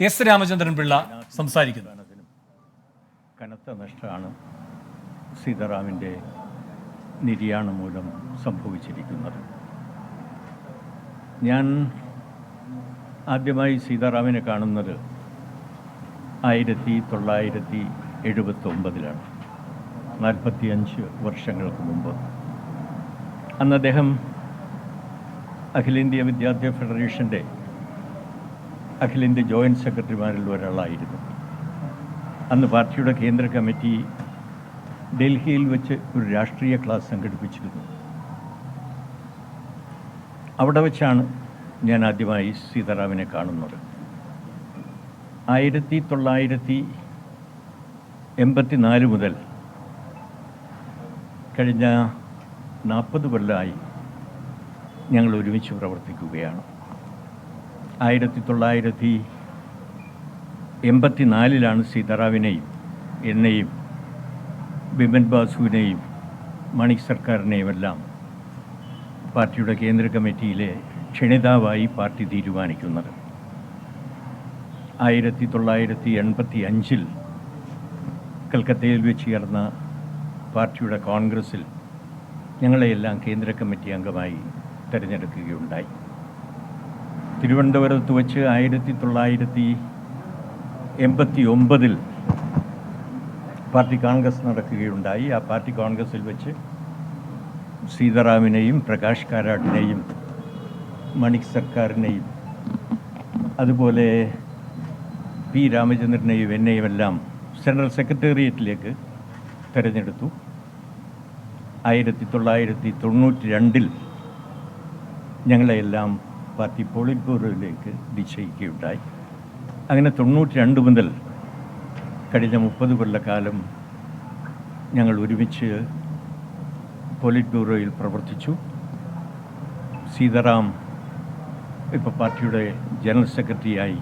S Ramachandran Pillai സംസാരിക്കുന്നു. കനത്ത നഷ്ടമാണ് സീതാറാമിൻ്റെ നിര്യാണം മൂലം സംഭവിച്ചിരിക്കുന്നത്. ഞാൻ ആദ്യമായി സീതാറാമിനെ കാണുന്നത് 1979 45 വർഷങ്ങൾക്ക് മുമ്പ്. അന്ന് അദ്ദേഹം അഖിലേന്ത്യാ വിദ്യാർത്ഥി ഫെഡറേഷൻ്റെ അഖിലേന്ത്യാ ജോയിൻറ്റ് സെക്രട്ടറിമാരിൽ ഒരാളായിരുന്നു. അന്ന് പാർട്ടിയുടെ കേന്ദ്ര കമ്മിറ്റി ഡൽഹിയിൽ വെച്ച് ഒരു രാഷ്ട്രീയ ക്ലാസ് സംഘടിപ്പിച്ചിരുന്നു. അവിടെ വെച്ചാണ് ഞാൻ ആദ്യമായി സീതാറാമിനെ കാണുന്നത്. 1984 മുതൽ കഴിഞ്ഞ 40 കൊല്ലമായി ഞങ്ങൾ ഒരുമിച്ച് പ്രവർത്തിക്കുകയാണ്. 1984 സീതാറാമിനെയും എന്നെയും ബിമൻ ബാസുവിനെയും മണിക് സർക്കാരിനെയും എല്ലാം പാർട്ടിയുടെ കേന്ദ്ര കമ്മിറ്റിയിലെ ക്ഷണിതാവായി പാർട്ടി തീരുമാനിക്കുന്നത്. 1985 കൽക്കത്തയിൽ വെച്ച് ചേർന്ന പാർട്ടിയുടെ കോൺഗ്രസ്സിൽ ഞങ്ങളെയെല്ലാം കേന്ദ്ര കമ്മിറ്റി അംഗമായി തിരഞ്ഞെടുക്കുകയുണ്ടായി. തിരുവനന്തപുരത്ത് വെച്ച് 1989 പാർട്ടി കോൺഗ്രസ് നടക്കുകയുണ്ടായി. ആ പാർട്ടി കോൺഗ്രസ്സിൽ വെച്ച് സീതാറാമിനെയും പ്രകാശ് കാരാട്ടിനെയും മണിക് സർക്കാരിനെയും അതുപോലെ പി രാമചന്ദ്രനെയും എന്നെയുമെല്ലാം സെൻട്രൽ സെക്രട്ടേറിയറ്റിലേക്ക് തിരഞ്ഞെടുത്തു. 1992 ഞങ്ങളെയെല്ലാം പാർട്ടി പോളിറ്റ് ബ്യൂറോയിലേക്ക് നിശ്ചയിക്കുകയുണ്ടായി. അങ്ങനെ 92 മുതൽ കഴിഞ്ഞ 30 കൊല്ലക്കാലം ഞങ്ങൾ ഒരുമിച്ച് പോളിറ്റ് ബ്യൂറോയിൽ പ്രവർത്തിച്ചു. സീതാറാം ഇപ്പോൾ പാർട്ടിയുടെ ജനറൽ സെക്രട്ടറിയായി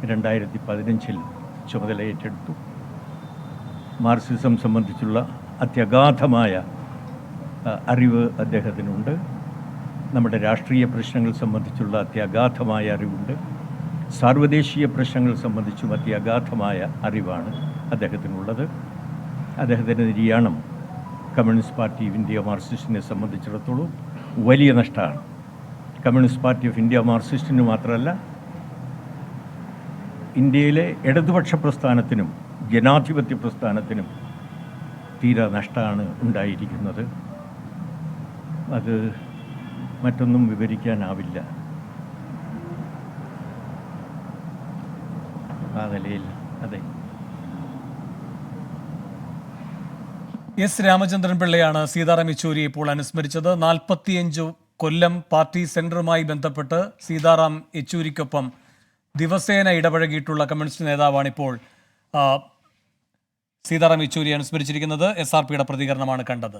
2015 ചുമതല ഏറ്റെടുത്തു. മാർക്സിസം സംബന്ധിച്ചുള്ള അത്യഗാധമായ അറിവ് അദ്ദേഹത്തിനുണ്ട്. നമ്മുടെ രാഷ്ട്രീയ പ്രശ്നങ്ങൾ സംബന്ധിച്ചുള്ള അത്യഗാധമായ അറിവുണ്ട്. സാർവദേശീയ പ്രശ്നങ്ങൾ സംബന്ധിച്ചും അത്യഗാധമായ അറിവാണ് അദ്ദേഹത്തിനുള്ളത്. അദ്ദേഹത്തിൻ്റെ നിര്യാണം കമ്മ്യൂണിസ്റ്റ് പാർട്ടി ഓഫ് ഇന്ത്യ മാർക്സിസ്റ്റിനെ സംബന്ധിച്ചിടത്തോളം വലിയ നഷ്ടമാണ്. കമ്മ്യൂണിസ്റ്റ് പാർട്ടി ഓഫ് ഇന്ത്യ മാർക്സിസ്റ്റിന് മാത്രമല്ല, ഇന്ത്യയിലെ ഇടതുപക്ഷ പ്രസ്ഥാനത്തിനും ജനാധിപത്യ പ്രസ്ഥാനത്തിനും തീരെ നഷ്ടമാണ് ഉണ്ടായിരിക്കുന്നത്. അത് മറ്റൊന്നും വിവരിക്കാനാവില്ല. ആ നിലയിൽ അതെ. എസ് രാമചന്ദ്രൻ പിള്ളയാണ് സീതാറാം യെച്ചൂരിയെ ഇപ്പോൾ അനുസ്മരിച്ചത്. 45 കൊല്ലം പാർട്ടി സെന്ററുമായി ബന്ധപ്പെട്ട് സീതാറാം യെച്ചൂരിക്കൊപ്പം ദിവസേന ഇടപഴകിയിട്ടുള്ള കമ്മ്യൂണിസ്റ്റ് നേതാവാണിപ്പോൾ സീതാറാം യെച്ചൂരിയെ അനുസ്മരിച്ചിരിക്കുന്നത്. SRPയുടെ പ്രതികരണമാണ് കണ്ടത്.